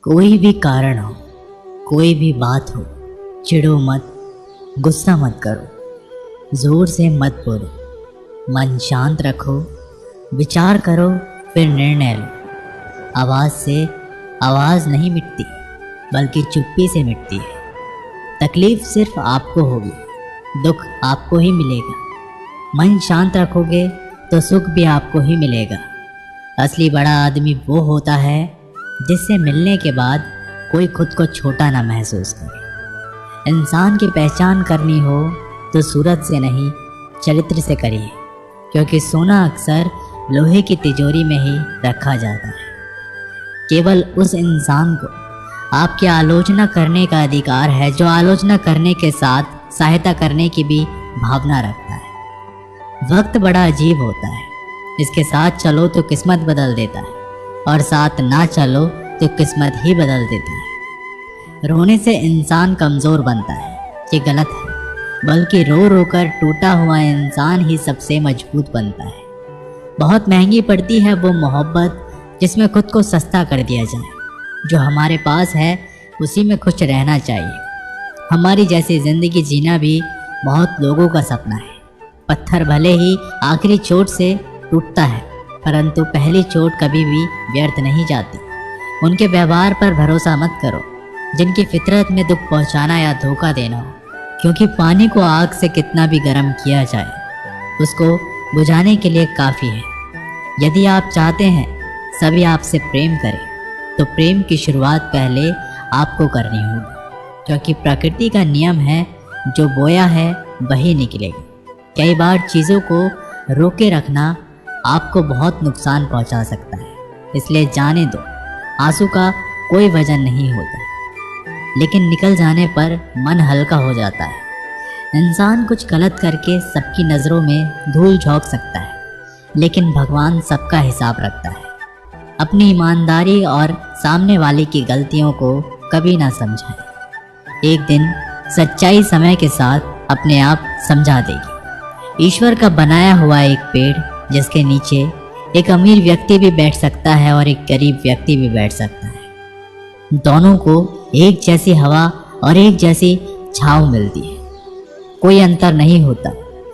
कोई भी कारण हो, कोई भी बात हो, चिढ़ो मत, गुस्सा मत करो, ज़ोर से मत बोलो, मन शांत रखो, विचार करो, फिर निर्णय लो। आवाज़ से आवाज़ नहीं मिटती, बल्कि चुप्पी से मिटती है। तकलीफ़ सिर्फ आपको होगी, दुख आपको ही मिलेगा। मन शांत रखोगे तो सुख भी आपको ही मिलेगा। असली बड़ा आदमी वो होता है जिससे मिलने के बाद कोई खुद को छोटा ना महसूस करे। इंसान की पहचान करनी हो तो सूरत से नहीं, चरित्र से करिए, क्योंकि सोना अक्सर लोहे की तिजोरी में ही रखा जाता है। केवल उस इंसान को आपकी आलोचना करने का अधिकार है जो आलोचना करने के साथ सहायता करने की भी भावना रखता है। वक्त बड़ा अजीब होता है, इसके साथ चलो तो किस्मत बदल देता है, और साथ ना चलो तो किस्मत ही बदल देता है। रोने से इंसान कमज़ोर बनता है, ये गलत है, बल्कि रो रो कर टूटा हुआ इंसान ही सबसे मजबूत बनता है। बहुत महंगी पड़ती है वो मोहब्बत जिसमें खुद को सस्ता कर दिया जाए। जो हमारे पास है उसी में खुश रहना चाहिए। हमारी जैसी ज़िंदगी जीना भी बहुत लोगों का सपना है। पत्थर भले ही आखिरी चोट से टूटता है, परंतु पहली चोट कभी भी व्यर्थ नहीं जाती। उनके व्यवहार पर भरोसा मत करो जिनकी फितरत में दुख पहुंचाना या धोखा देना हो, क्योंकि पानी को आग से कितना भी गर्म किया जाए, उसको बुझाने के लिए काफ़ी है। यदि आप चाहते हैं सभी आपसे प्रेम करें, तो प्रेम की शुरुआत पहले आपको करनी होगी, क्योंकि प्रकृति का नियम है, जो बोया है वही निकलेगा। कई बार चीज़ों को रोके रखना आपको बहुत नुकसान पहुंचा सकता है, इसलिए जाने दो। आंसू का कोई वजन नहीं होता, लेकिन निकल जाने पर मन हल्का हो जाता है। इंसान कुछ गलत करके सबकी नज़रों में धूल झोंक सकता है, लेकिन भगवान सबका हिसाब रखता है। अपनी ईमानदारी और सामने वाले की गलतियों को कभी ना समझाएं। एक दिन सच्चाई समय के साथ अपने आप समझा देगी। ईश्वर का बनाया हुआ एक पेड़ जिसके नीचे एक अमीर व्यक्ति भी बैठ सकता है और एक गरीब व्यक्ति भी बैठ सकता है। दोनों को एक जैसी हवा और एक जैसी छांव मिलती है, कोई अंतर नहीं होता।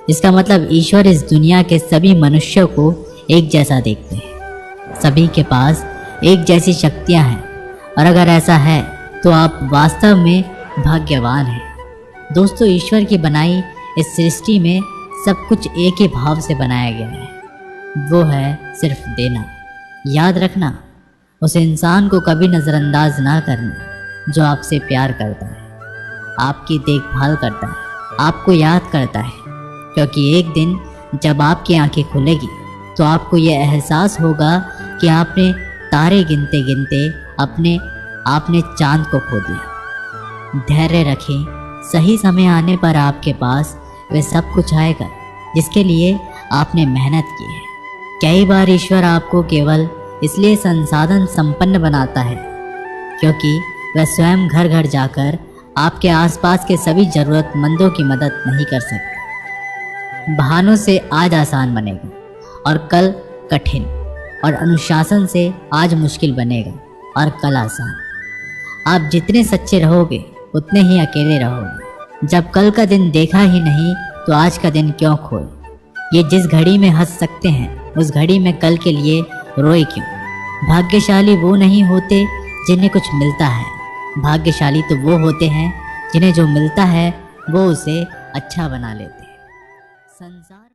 इसका मतलब ईश्वर इस दुनिया के सभी मनुष्यों को एक जैसा देखते हैं। सभी के पास एक जैसी शक्तियां हैं, और अगर ऐसा है तो आप वास्तव में भाग्यवान हैं। दोस्तों, ईश्वर की बनाई इस सृष्टि में सब कुछ एक ही भाव से बनाया गया है, वो है सिर्फ देना। याद रखना, उस इंसान को कभी नज़रअंदाज ना करना जो आपसे प्यार करता है, आपकी देखभाल करता है, आपको याद करता है, क्योंकि एक दिन जब आपकी आंखें खुलेगी तो आपको यह एहसास होगा कि आपने तारे गिनते गिनते आपने चांद को खो दिया। धैर्य रखें, सही समय आने पर आपके पास वे सब कुछ आएगा जिसके लिए आपने मेहनत की है। कई बार ईश्वर आपको केवल इसलिए संसाधन संपन्न बनाता है क्योंकि वह स्वयं घर घर जाकर आपके आसपास के सभी ज़रूरतमंदों की मदद नहीं कर सकता। बहानों से आज आसान बनेगा और कल कठिन, और अनुशासन से आज मुश्किल बनेगा और कल आसान। आप जितने सच्चे रहोगे उतने ही अकेले रहोगे। जब कल का दिन देखा ही नहीं तो आज का दिन क्यों खोए। ये जिस घड़ी में हंस सकते हैं उस घड़ी में कल के लिए रोए क्यों। भाग्यशाली वो नहीं होते जिन्हें कुछ मिलता है, भाग्यशाली तो वो होते हैं जिन्हें जो मिलता है वो उसे अच्छा बना लेते हैं। संसार